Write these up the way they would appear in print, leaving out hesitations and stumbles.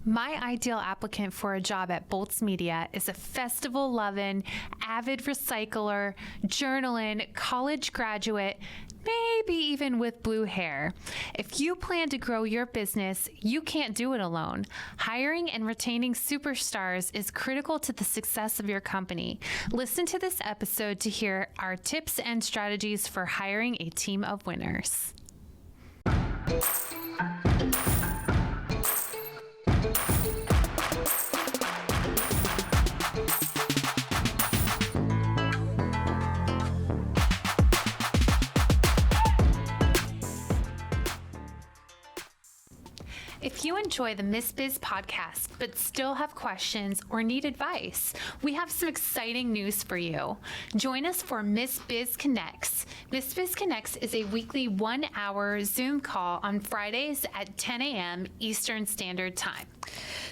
My ideal applicant for a job at Bolts Media is a festival-loving, avid recycler, journaling, college graduate, maybe even with blue hair. If you plan to grow your business, you can't do it alone. Hiring and retaining superstars is critical to the success of your company. Listen to this episode to hear our tips and strategies for hiring a team of winners. If you enjoy the Miss Biz podcast, but still have questions or need advice, we have some exciting news for you. Join us for Miss Biz Connects. Miss Biz Connects is a weekly 1-hour Zoom call on Fridays at 10 a.m. Eastern Standard Time.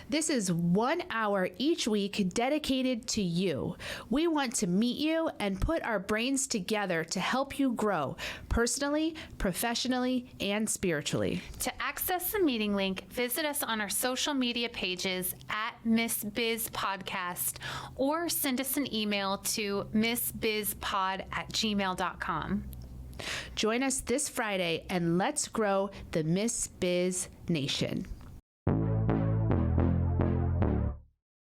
This is 1 hour each week dedicated to you. We want to meet you and put our brains together to help you grow personally, professionally, and spiritually. To access the meeting link, visit us on our social media pages at Miss Biz Podcast or send us an email to missbizpod@gmail.com. Join us this Friday and let's grow the Miss Biz Nation.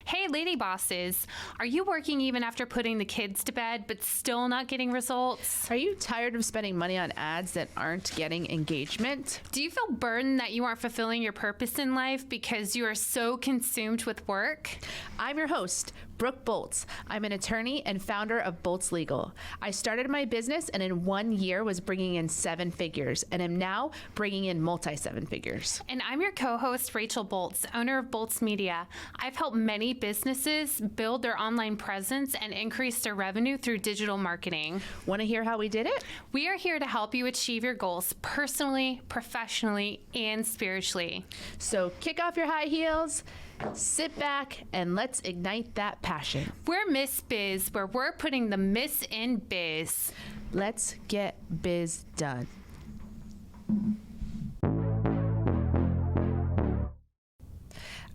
Hey, lady bosses, are you working even after putting the kids to bed but still not getting results? Are you tired of spending money on ads that aren't getting engagement? Do you feel burdened that you aren't fulfilling your purpose in life because you are so consumed with work? I'm your host, Brooke Bolts. I'm an attorney and founder of Bolts Legal. I started my business and in 1 year was bringing in 7 figures and am now bringing in multi-7 figures. And I'm your co-host, Rachel Bolts, owner of Bolts Media. I've helped many businesses build their online presence and increase their revenue through digital marketing. Want to hear how we did it? We are here to help you achieve your goals personally, professionally, and spiritually. So kick off your high heels, sit back, and let's ignite that passion. We're Miss Biz, where we're putting the Miss in biz. Let's get biz done.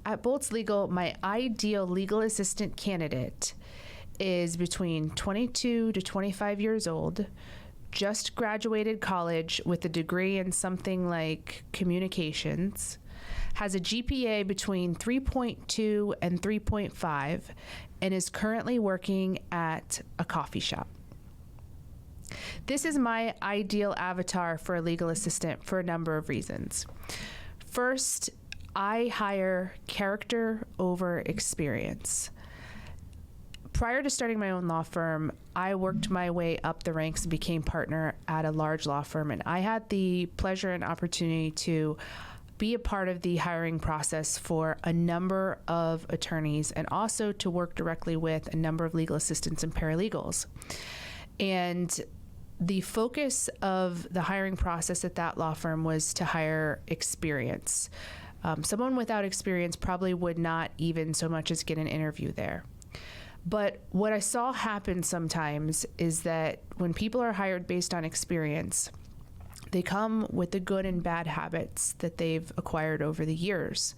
At Bolts Legal, my ideal legal assistant candidate is between 22 to 25 years old, just graduated college with a degree in something like communications, has a GPA between 3.2 and 3.5, and is currently working at a coffee shop. This is my ideal avatar for a legal assistant for a number of reasons. First, I hire character over experience. Prior to starting my own law firm, I worked my way up the ranks and became partner at a large law firm, and I had the pleasure and opportunity to be a part of the hiring process for a number of attorneys and also to work directly with a number of legal assistants and paralegals. And the focus of the hiring process at that law firm was to hire experience. Someone without experience probably would not even so much as get an interview there. But what I saw happen sometimes is that when people are hired based on experience, they come with the good and bad habits that they've acquired over the years.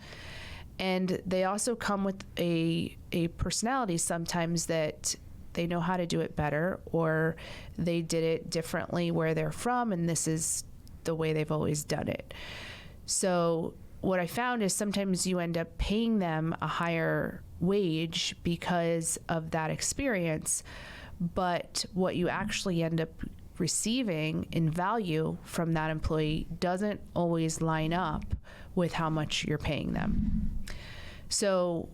And they also come with a personality sometimes that they know how to do it better, or they did it differently where they're from, and this is the way they've always done it. So what I found is sometimes you end up paying them a higher wage because of that experience, but what you actually end up receiving in value from that employee doesn't always line up with how much you're paying them. So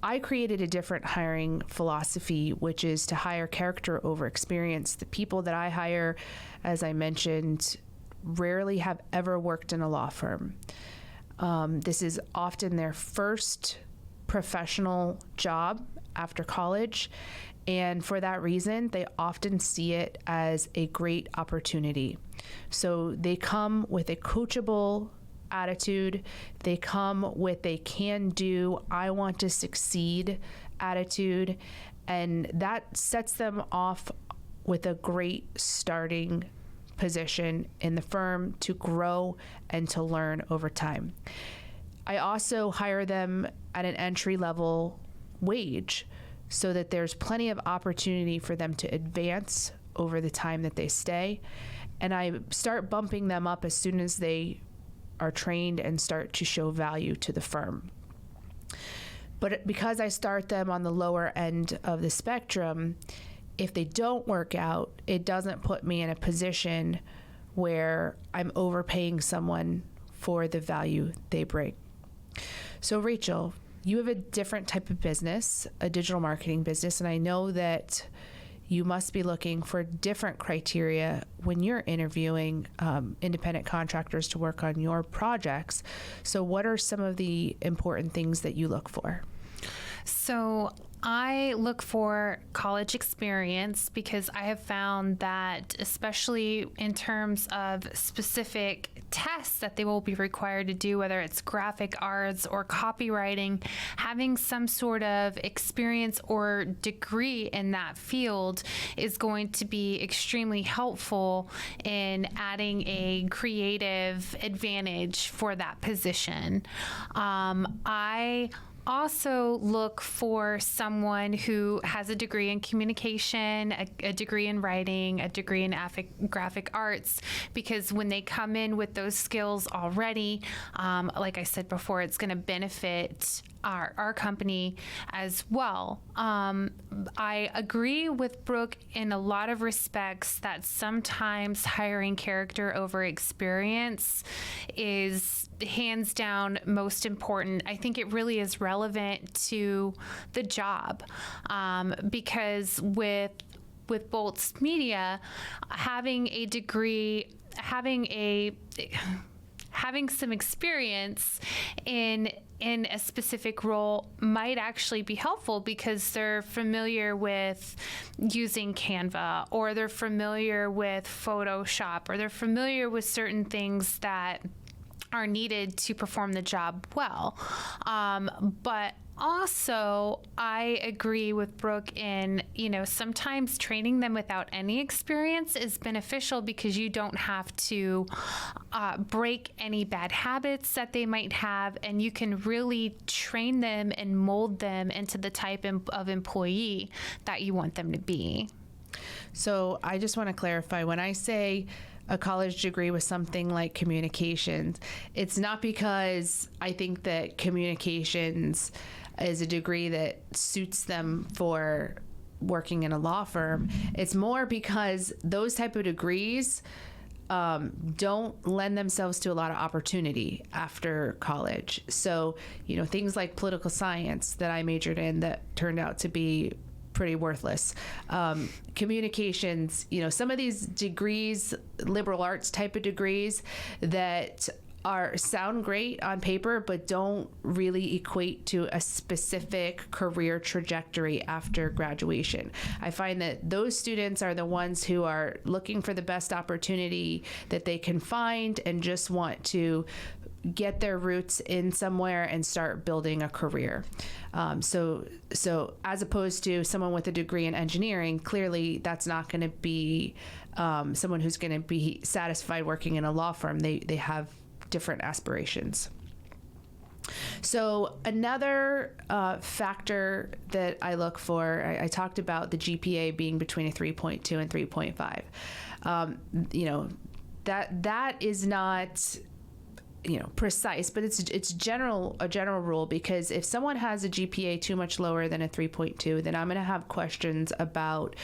I created a different hiring philosophy, which is to hire character over experience. The people that I hire, as I mentioned, rarely have ever worked in a law firm. This is often their first professional job after college, and for that reason, they often see it as a great opportunity. So they come with a coachable attitude. They come with a can-do, I want to succeed attitude, and that sets them off with a great starting position in the firm to grow and to learn over time. I also hire them at an entry level wage so that there's plenty of opportunity for them to advance over the time that they stay. And I start bumping them up as soon as they are trained and start to show value to the firm. But because I start them on the lower end of the spectrum, if they don't work out, it doesn't put me in a position where I'm overpaying someone for the value they bring. So Rachel, you have a different type of business, a digital marketing business, and I know that you must be looking for different criteria when you're interviewing independent contractors to work on your projects. So what are some of the important things that you look for? So I look for college experience because I have found that, especially in terms of specific tests that they will be required to do, whether it's graphic arts or copywriting, having some sort of experience or degree in that field is going to be extremely helpful in adding a creative advantage for that position. I also look for someone who has a degree in communication, a degree in writing, a degree in graphic arts, because when they come in with those skills already, like I said before, it's going to benefit our company as well. I agree with Brooke in a lot of respects that sometimes hiring character over experience is hands down most important. I think it really is relevant to the job, because with Boltz Media, having a degree, having some experience in a specific role might actually be helpful because they're familiar with using Canva, or they're familiar with Photoshop, or they're familiar with certain things that are needed to perform the job well. But also, I agree with Brooke in, sometimes training them without any experience is beneficial because you don't have to break any bad habits that they might have, and you can really train them and mold them into the type of employee that you want them to be. So I just want to clarify, when I say a college degree with something like communications, it's not because I think that communications is a degree that suits them for working in a law firm. It's more because those type of degrees don't lend themselves to a lot of opportunity after college. So, things like political science that I majored in that turned out to be pretty worthless. Communications, some of these degrees, liberal arts type of degrees that sound great on paper, but don't really equate to a specific career trajectory after graduation. I find that those students are the ones who are looking for the best opportunity that they can find and just want to get their roots in somewhere and start building a career. So as opposed to someone with a degree in engineering, clearly that's not going to be someone who's going to be satisfied working in a law firm. They have different aspirations. So another factor that I look for, I talked about the GPA being between a 3.2 and 3.5. That is not precise, but it's a general rule, because if someone has a GPA too much lower than a 3.2, then I'm going to have questions about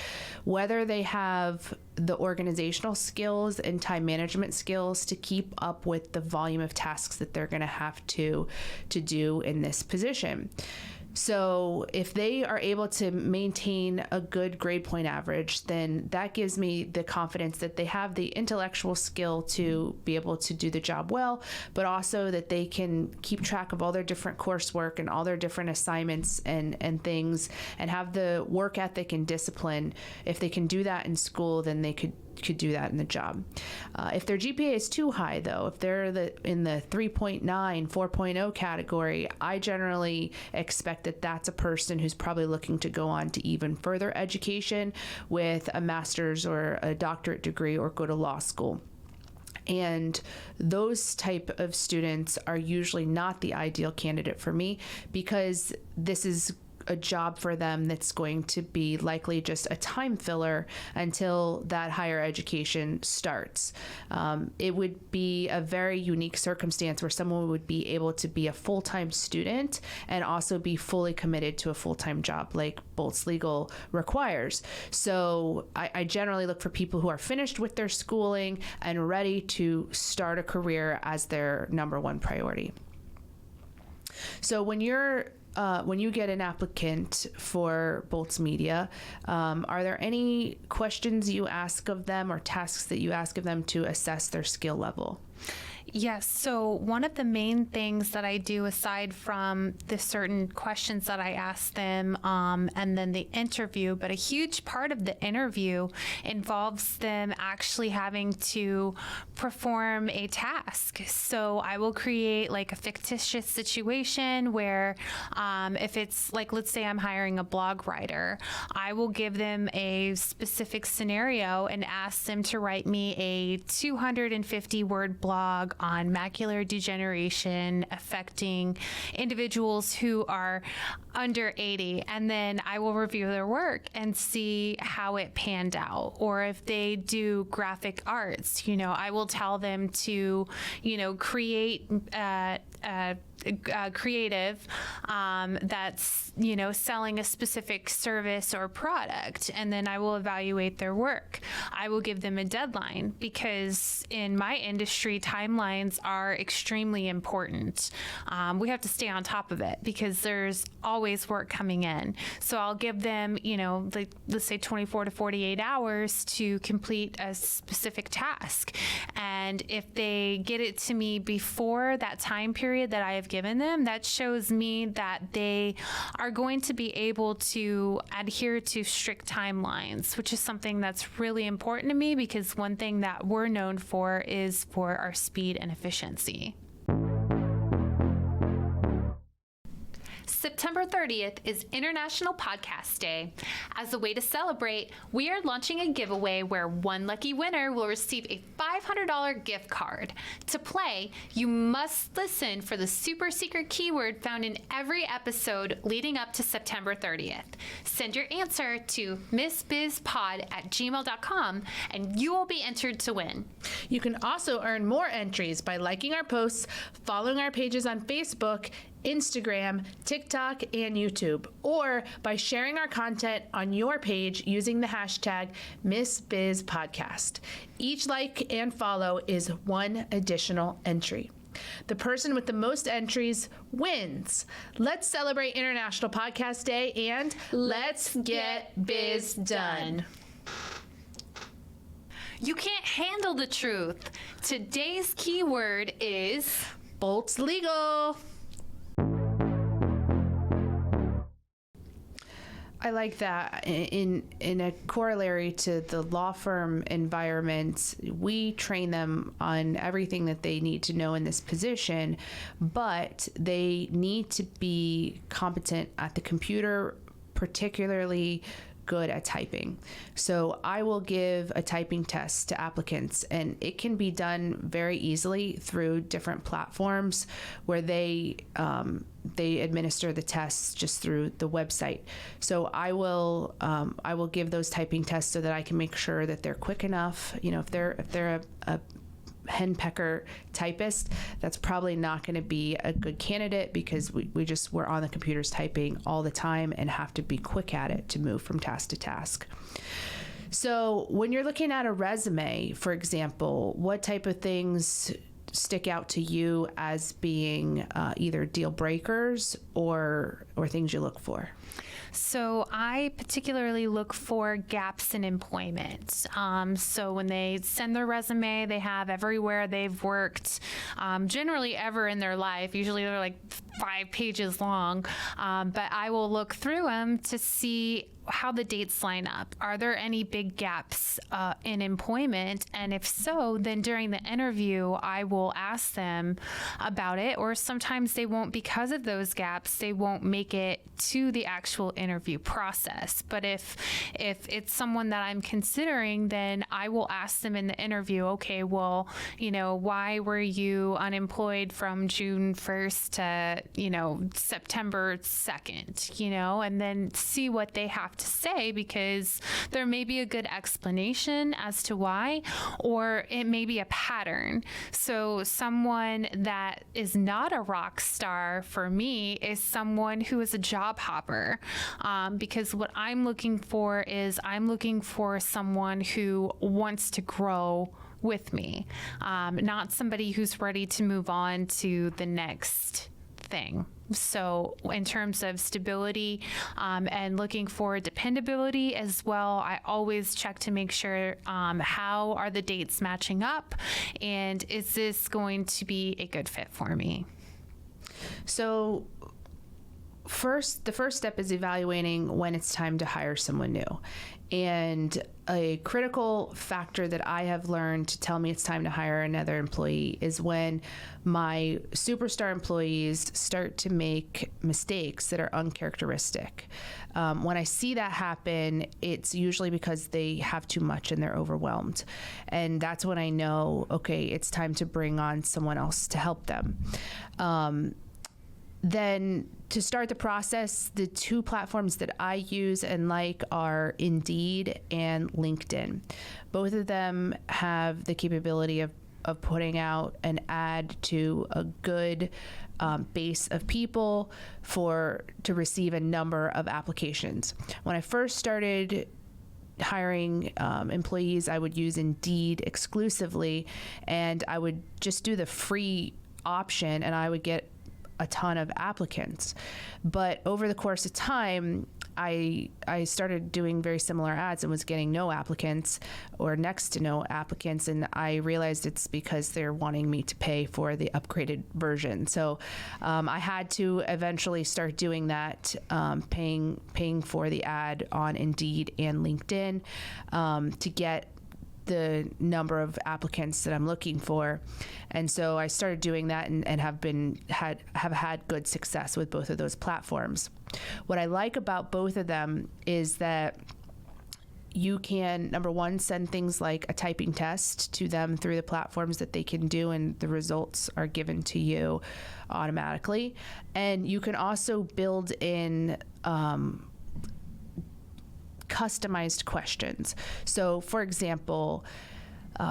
whether they have the organizational skills and time management skills to keep up with the volume of tasks that they're going to have to do in this position. So if they are able to maintain a good grade point average, then that gives me the confidence that they have the intellectual skill to be able to do the job well, but also that they can keep track of all their different coursework and all their different assignments and things, and have the work ethic and discipline. If they can do that in school, then they could do that in the job. If their GPA is too high, though, if they're in the 3.9, 4.0 category, I generally expect that that's a person who's probably looking to go on to even further education with a master's or a doctorate degree, or go to law school. And those type of students are usually not the ideal candidate for me, because this is a job for them that's going to be likely just a time filler until that higher education starts. It would be a very unique circumstance where someone would be able to be a full-time student and also be fully committed to a full-time job like Bolts Legal requires. So I generally look for people who are finished with their schooling and ready to start a career as their number one priority. So when you get an applicant for Bolts Media, are there any questions you ask of them or tasks that you ask of them to assess their skill level? Yes. So one of the main things that I do, aside from the certain questions that I ask them and then the interview, but a huge part of the interview involves them actually having to perform a task. So I will create like a fictitious situation where if it's like, let's say I'm hiring a blog writer, I will give them a specific scenario and ask them to write me a 250-word blog on macular degeneration affecting individuals who are under 80. And then I will review their work and see how it panned out. Or if they do graphic arts, I will tell them to, create creative that's selling a specific service or product, and then I will evaluate their work. I will give them a deadline, because in my industry timelines are extremely important. We have to stay on top of it because there's always work coming in. So I'll give them let's say 24 to 48 hours to complete a specific task, and if they get it to me before that time period that I have given them, that shows me that they are going to be able to adhere to strict timelines, which is something that's really important to me, because one thing that we're known for is for our speed and efficiency. September 30th is International Podcast Day. As a way to celebrate, we are launching a giveaway where one lucky winner will receive a $500 gift card. To play, you must listen for the super secret keyword found in every episode leading up to September 30th. Send your answer to missbizpod@gmail.com and you will be entered to win. You can also earn more entries by liking our posts, following our pages on Facebook, Instagram, TikTok, and YouTube, or by sharing our content on your page using the hashtag MissBizPodcast. Each like and follow is one additional entry. The person with the most entries wins. Let's celebrate International Podcast Day and let's get biz done. You can't handle the truth. Today's keyword is Bolts Legal. I like that. In a corollary to the law firm environment, we train them on everything that they need to know in this position, but they need to be competent at the computer, particularly good at typing. So I will give a typing test to applicants, and it can be done very easily through different platforms where they administer the tests just through the website. So I will give those typing tests so that I can make sure that they're quick enough. If they're a henpecker typist, that's probably not going to be a good candidate, because we're on the computers typing all the time and have to be quick at it to move from task to task. So when you're looking at a resume, for example, what type of things stick out to you as being either deal breakers or things you look for? So I particularly look for gaps in employment. So when they send their resume, they have everywhere they've worked, generally ever in their life. Usually they're like 5 pages long, but I will look through them to see how the dates line up. Are there any big gaps in employment? And if so, then during the interview, I will ask them about it. Or sometimes they won't, because of those gaps, they won't make it to the actual interview process. But if it's someone that I'm considering, then I will ask them in the interview, okay, well, why were you unemployed from June 1st to, September 2nd, and then see what they have to say, because there may be a good explanation as to why, or it may be a pattern. So someone that is not a rock star for me is someone who is a job hopper, because what I'm looking for is someone who wants to grow with me, not somebody who's ready to move on to the next thing. So in terms of stability and looking for dependability as well, I always check to make sure how are the dates matching up, and is this going to be a good fit for me? So the first step is evaluating when it's time to hire someone new. And a critical factor that I have learned to tell me it's time to hire another employee is when my superstar employees start to make mistakes that are uncharacteristic. When I see that happen, it's usually because they have too much and they're overwhelmed. And that's when I know, okay, it's time to bring on someone else to help them. Then to start the process, the two platforms that I use and like are Indeed and LinkedIn. Both of them have the capability of putting out an ad to a good base of people to receive a number of applications. When I first started hiring employees, I would use Indeed exclusively, and I would just do the free option, and I would get a ton of applicants. But over the course of time, I started doing very similar ads and was getting no applicants or next to no applicants. And I realized it's because they're wanting me to pay for the upgraded version. So I had to eventually start doing that, paying for the ad on Indeed and LinkedIn to get the number of applicants that I'm looking for. And so I started doing that and have had good success with both of those platforms. What I like about both of them is that you can, number one, send things like a typing test to them through the platforms that they can do, and the results are given to you automatically. And you can also build in customized questions. So, for example,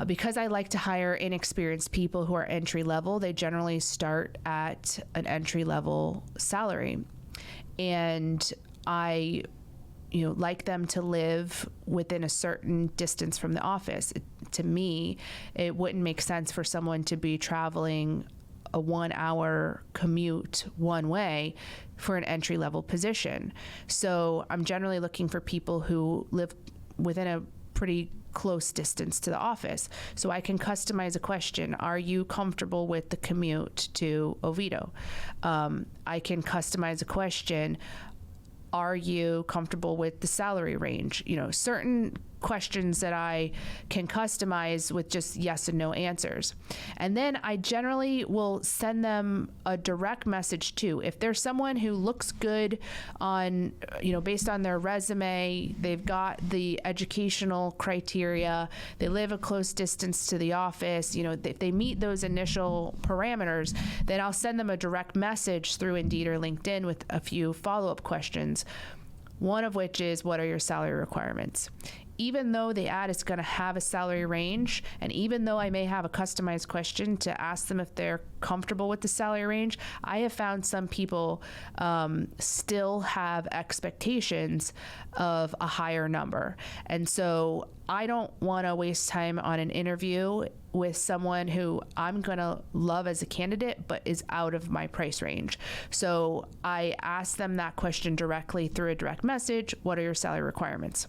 because I like to hire inexperienced people who are entry level, they generally start at an entry level salary. And I like them to live within a certain distance from the office. To me, it wouldn't make sense for someone to be traveling a 1 hour commute one way for an entry level position. So I'm generally looking for people who live within a pretty close distance to the office. So I can customize a question. Are you comfortable with the commute to Oviedo? I can customize a question. Are you comfortable with the salary range? Certain questions that I can customize with just yes and no answers. And then I generally will send them a direct message too. If there's someone who looks good on, based on their resume, they've got the educational criteria, they live a close distance to the office, if they meet those initial parameters, then I'll send them a direct message through Indeed or LinkedIn with a few follow-up questions. One of which is, what are your salary requirements? Even though the ad is going to have a salary range, and even though I may have a customized question to ask them if they're comfortable with the salary range, I have found some people still have expectations of a higher number. And so I don't want to waste time on an interview with someone who I'm going to love as a candidate, but is out of my price range. So I ask them that question directly through a direct message. What are your salary requirements?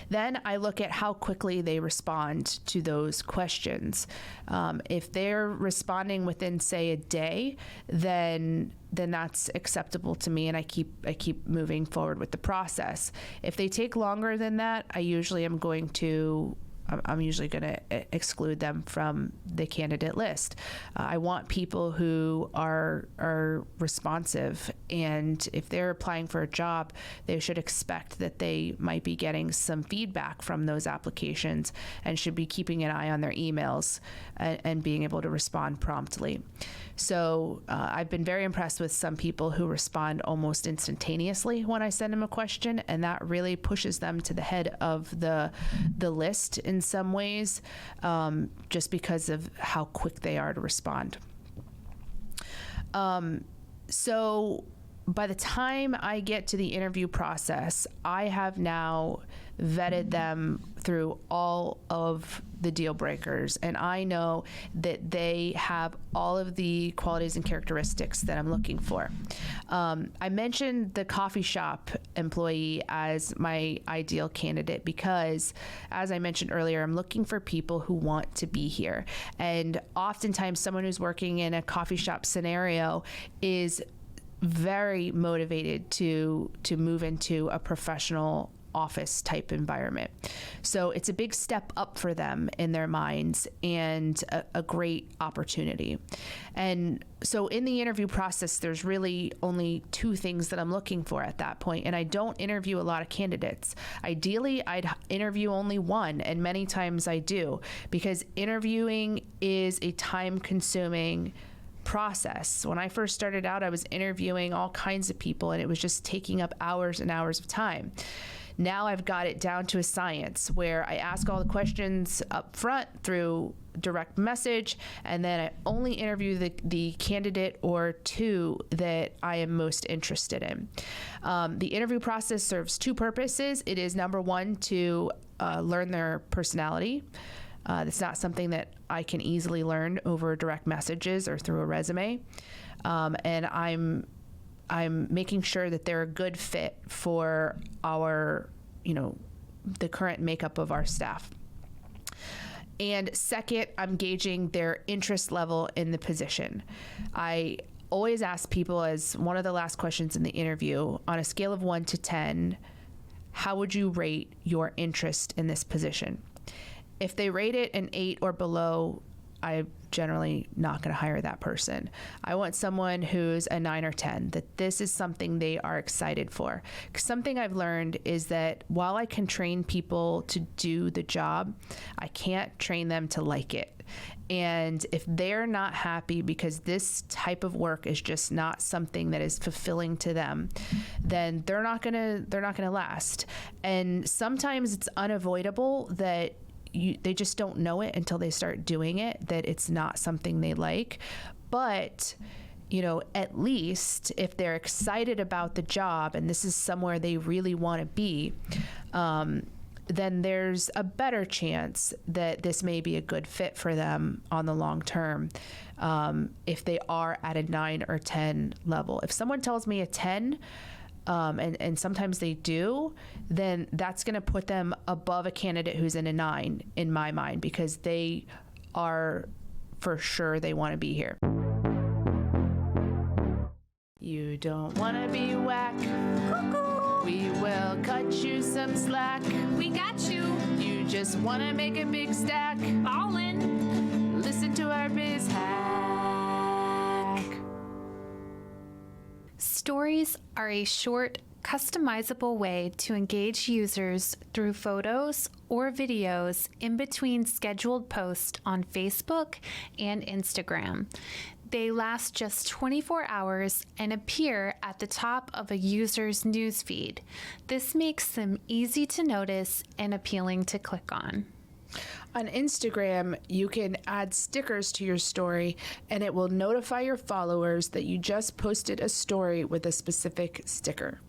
Then I look at how quickly they respond to those questions. If they're responding within, say, a day, then that's acceptable to me, and I keep moving forward with the process. If they take longer than that, I'm usually going to exclude them from the candidate list. I want people who are responsive, and if they're applying for a job, they should expect that they might be getting some feedback from those applications and should be keeping an eye on their emails and being able to respond promptly. So I've been very impressed with some people who respond almost instantaneously when I send them a question, and that really pushes them to the head of the list in some ways, just because of how quick they are to respond. So by the time I get to the interview process, I have now vetted them through all of the deal breakers, and I know that they have all of the qualities and characteristics that I'm looking for. I mentioned the coffee shop employee as my ideal candidate because, as I mentioned earlier, I'm looking for people who want to be here. And oftentimes someone who's working in a coffee shop scenario is very motivated to move into a professional office type environment. So it's a big step up for them in their minds and a great opportunity. And so in the interview process, there's really only two things that I'm looking for at that point. And I don't interview a lot of candidates. Ideally, I'd interview only one, and many times I do, because interviewing is a time-consuming process. When I first started out, I was interviewing all kinds of people, and it was just taking up hours and hours of time. Now I've got it down to a science where I ask all the questions up front through direct message, and then I only interview the candidate or two that I am most interested in. The interview process serves two purposes. It is, number one, to learn their personality. It's not something that I can easily learn over direct messages or through a resume. And I'm making sure that they're a good fit for our, the current makeup of our staff. And second, I'm gauging their interest level in the position. I always ask people, as one of the last questions in the interview, on a scale of 1 to 10, how would you rate your interest in this position? If they rate it an 8 or below, I'm generally not going to hire that person. I want someone who's a 9 or 10, that this is something they are excited for. 'Cause something I've learned is that while I can train people to do the job, I can't train them to like it. And if they're not happy because this type of work is just not something that is fulfilling to them, then they're not gonna last. And sometimes it's unavoidable that they just don't know it until they start doing it, that it's not something they like. But, at least if they're excited about the job and this is somewhere they really want to be, then there's a better chance that this may be a good fit for them on the long term, if they are at a 9 or 10 level. If someone tells me a 10, and sometimes they do, then that's going to put them above a candidate who's in a 9 in my mind, because they are for sure they want to be here. You don't want to be whack. Cuckoo. We will cut you some slack. We got you. You just want to make a big stack. Ballin'. Listen to our biz hack. Stories are a short, customizable way to engage users through photos or videos in between scheduled posts on Facebook and Instagram. They last just 24 hours and appear at the top of a user's newsfeed. This makes them easy to notice and appealing to click on. On Instagram, you can add stickers to your story, and it will notify your followers that you just posted a story with a specific sticker.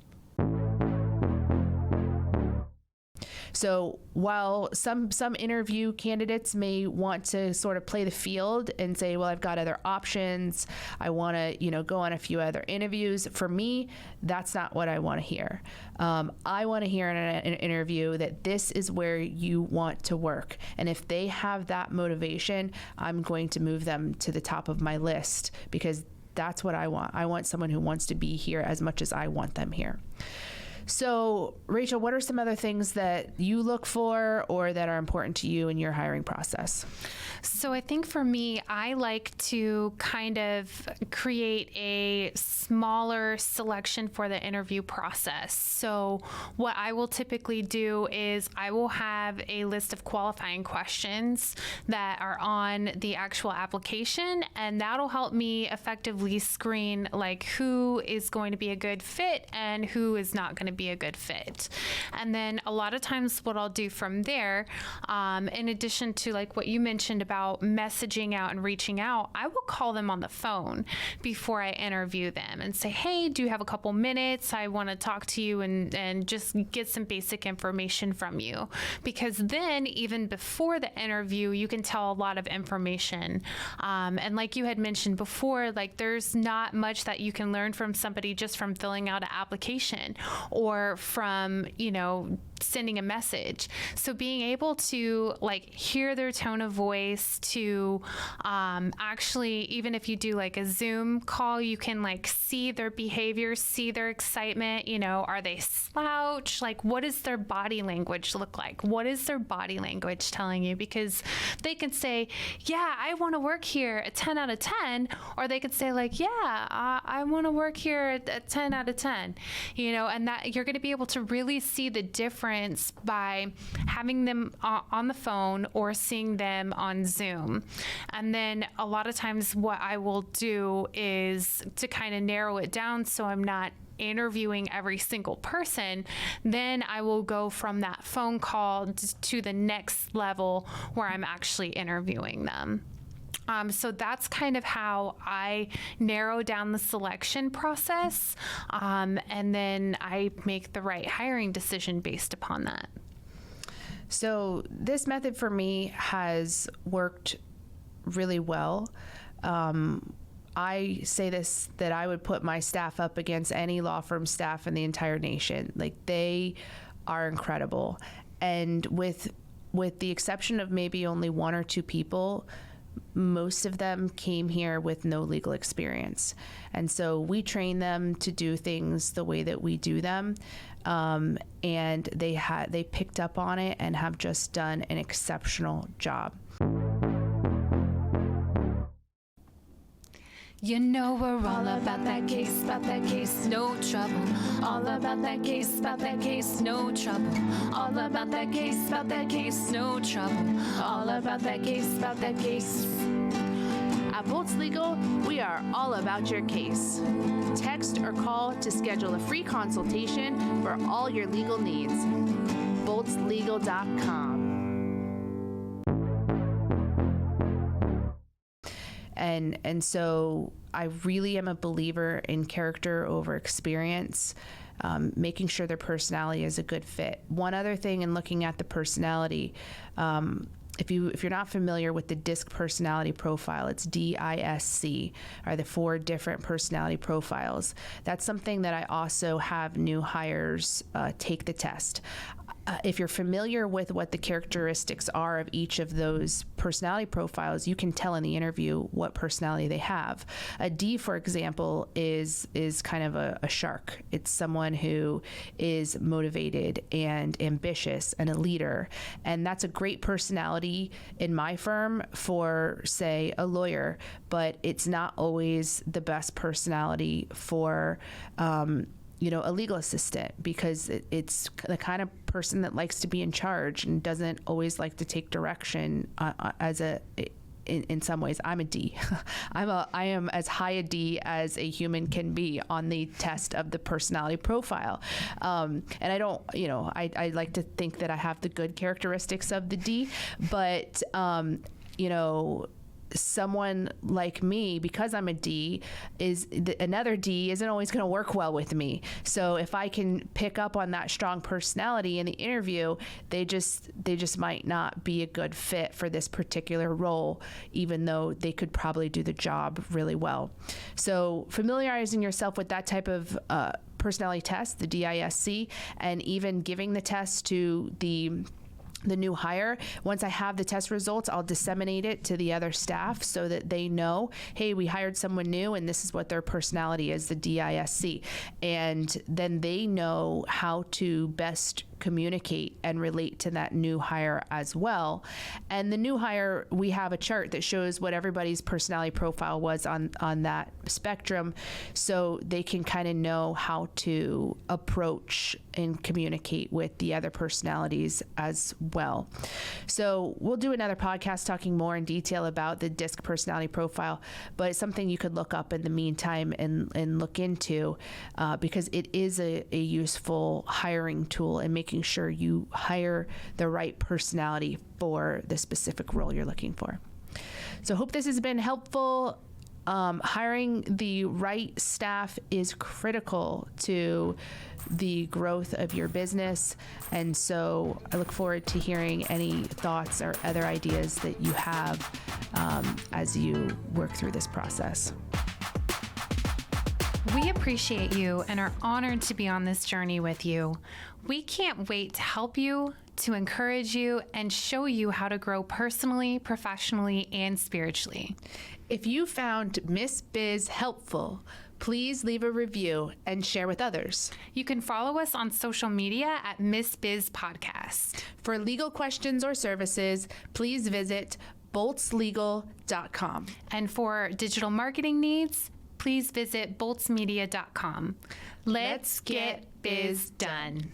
So while some interview candidates may want to sort of play the field and say, well, I've got other options, I want to, go on a few other interviews. For me, that's not what I want to hear. I want to hear in an interview that this is where you want to work. And if they have that motivation, I'm going to move them to the top of my list, because that's what I want. I want someone who wants to be here as much as I want them here. So, Rachel, what are some other things that you look for or that are important to you in your hiring process? So I think for me, I like to kind of create a smaller selection for the interview process. So what I will typically do is I will have a list of qualifying questions that are on the actual application, and that'll help me effectively screen like who is going to be a good fit and who is not going to be a good fit. And then a lot of times what I'll do from there, in addition to like what you mentioned about messaging out and reaching out, I will call them on the phone before I interview them and say, hey, do you have a couple minutes? I want to talk to you and just get some basic information from you. Because then even before the interview, you can tell a lot of information. And like you had mentioned before, like there's not much that you can learn from somebody just from filling out an application or from, sending a message. So being able to like hear their tone of voice, to actually, even if you do like a Zoom call, you can like see their behavior, see their excitement, are they slouch? Like what does their body language look like? What is their body language telling you? Because they can say, yeah, I want to work here at 10 out of 10, or they could say like, yeah, I want to work here at 10 out of 10, and that you're going to be able to really see the difference by having them on the phone or seeing them on Zoom. And then a lot of times what I will do is to kind of narrow it down so I'm not interviewing every single person, then I will go from that phone call to the next level where I'm actually interviewing them. So that's kind of how I narrow down the selection process, and then I make the right hiring decision based upon that. So this method for me has worked really well. I say this, that I would put my staff up against any law firm staff in the entire nation. Like they are incredible. And with the exception of maybe only one or two people, most of them came here with no legal experience. And so we train them to do things the way that we do them. And they picked up on it and have just done an exceptional job. We're all about that case, no trouble. All about that case, no trouble. All about that case, no trouble. All about that case. At Bolts Legal, we are all about your case. Text or call to schedule a free consultation for all your legal needs. boltslegal.com. And so I really am a believer in character over experience, making sure their personality is a good fit. One other thing in looking at the personality, if you're not familiar with the DISC personality profile, it's DISC, are the 4 different personality profiles. That's something that I also have new hires take the test. If you're familiar with what the characteristics are of each of those personality profiles, you can tell in the interview what personality they have. A D, for example, is kind of a shark. It's someone who is motivated and ambitious and a leader. And that's a great personality in my firm for, say, a lawyer, but it's not always the best personality for a legal assistant, because it's the kind of person that likes to be in charge and doesn't always like to take direction in some ways. I'm a D. I am as high a D as a human can be on the test of the personality profile. And I don't, I like to think that I have the good characteristics of the D, but, someone like me, because I'm a D, another D isn't always going to work well with me. So if I can pick up on that strong personality in the interview, they just might not be a good fit for this particular role, even though they could probably do the job really well. So familiarizing yourself with that type of personality test, the DISC, and even giving the test to the new hire. Once I have the test results, I'll disseminate it to the other staff so that they know, hey, we hired someone new and this is what their personality is, the DISC. And then they know how to best communicate and relate to that new hire as well. And the new hire, we have a chart that shows what everybody's personality profile was on that spectrum, so they can kind of know how to approach and communicate with the other personalities as well. So we'll do another podcast talking more in detail about the DISC personality profile, but it's something you could look up in the meantime and look into because it is a useful hiring tool and making sure you hire the right personality for the specific role you're looking for. So hope this has been helpful. Hiring the right staff is critical to the growth of your business. And so I look forward to hearing any thoughts or other ideas that you have as you work through this process. We appreciate you and are honored to be on this journey with you. We can't wait to help you, to encourage you, and show you how to grow personally, professionally, and spiritually. If you found Miss Biz helpful, please leave a review and share with others. You can follow us on social media at Miss Biz Podcast. For legal questions or services, please visit boltslegal.com. And for digital marketing needs, please visit boltsmedia.com. Let's get biz done.